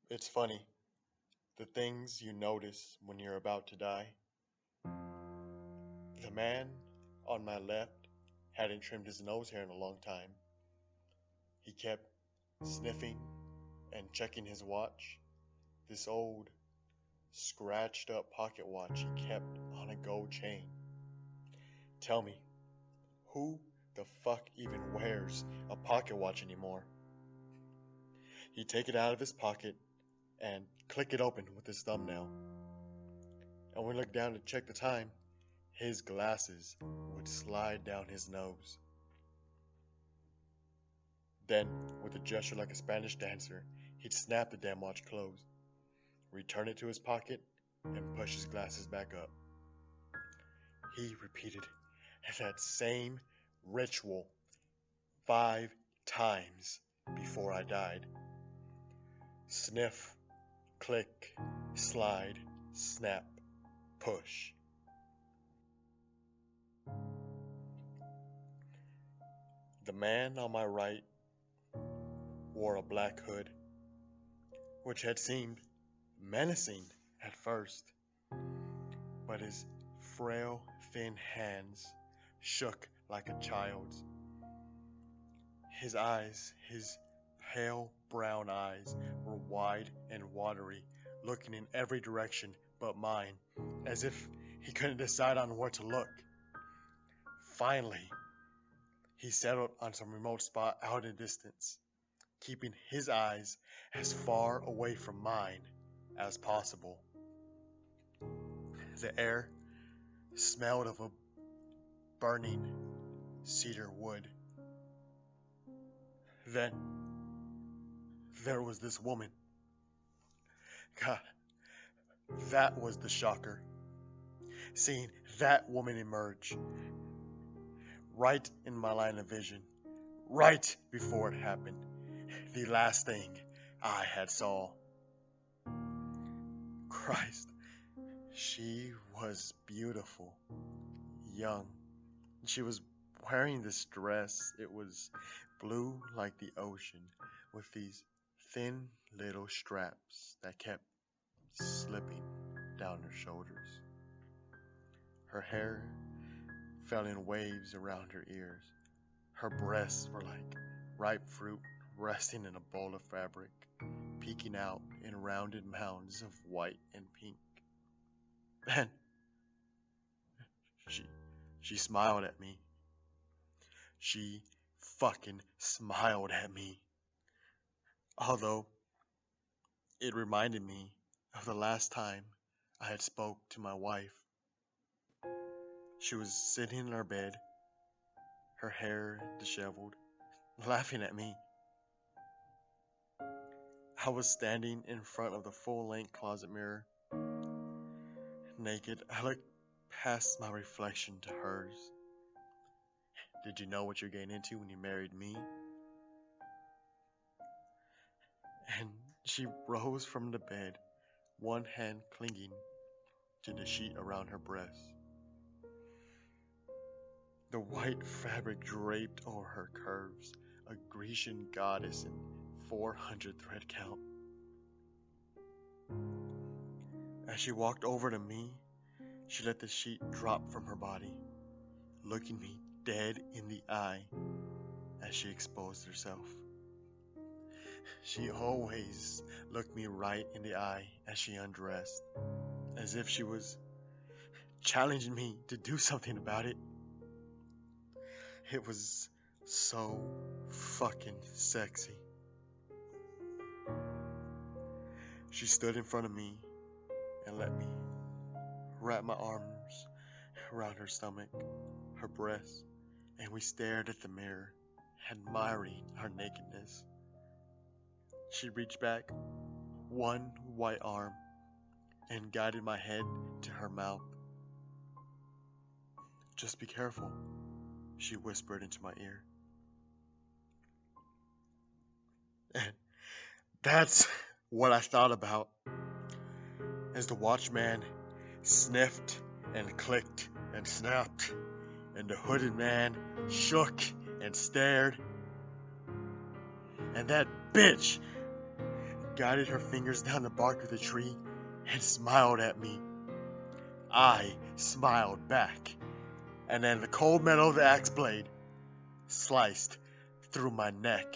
It's funny, the things you notice when you're about to die. The man on my left hadn't trimmed his nose hair in a long time. He kept sniffing and checking his watch. This old, scratched up pocket watch he kept on a gold chain. Tell me, who the fuck even wears a pocket watch anymore? He'd take it out of his pocket and click it open with his thumbnail. And when we looked down to check the time, his glasses would slide down his nose. Then, with a gesture like a Spanish dancer, he'd snap the damn watch closed, return it to his pocket, and push his glasses back up. He repeated that same ritual 5 times before I died. Sniff, click, slide, snap, push. The man on my right wore a black hood, which had seemed menacing at first, but his frail, thin hands shook like a child's. His eyes, his pale brown eyes, were wide and watery, looking in every direction but mine, as if he couldn't decide on where to look. Finally, he settled on some remote spot out in the distance, keeping his eyes as far away from mine as possible. The air smelled of a burning cedar wood. Then there was this woman. God, that was the shocker. Seeing that woman emerge right in my line of vision, right before it happened, the last thing I had saw. Christ, she was beautiful, young. She was wearing this dress. It was blue like the ocean, with these thin little straps that kept slipping down her shoulders. Her hair fell in waves around her ears. Her breasts were like ripe fruit resting in a bowl of fabric, peeking out in rounded mounds of white and pink. Then she smiled at me. She fucking smiled at me. Although it reminded me of the last time I had spoke to my wife. She was sitting in her bed, her hair disheveled, laughing at me. I was standing in front of the full-length closet mirror. Naked, I looked past my reflection to hers. Did you know what you're getting into when you married me? And she rose from the bed, one hand clinging to the sheet around her breast. The white fabric draped over her curves, a Grecian goddess in 400 thread count. As she walked over to me, she let the sheet drop from her body, looking me dead in the eye as she exposed herself. She always looked me right in the eye as she undressed, as if she was challenging me to do something about it. It was so fucking sexy. She stood in front of me and let me wrap my arms around her stomach, her breasts, and we stared at the mirror, admiring our nakedness. She reached back one white arm and guided my head to her mouth. "Just be careful," she whispered into my ear. And that's what I thought about as the watchman sniffed and clicked and snapped, and the hooded man shook and stared. And that bitch guided her fingers down the bark of the tree and smiled at me. I smiled back, and then the cold metal of the axe blade sliced through my neck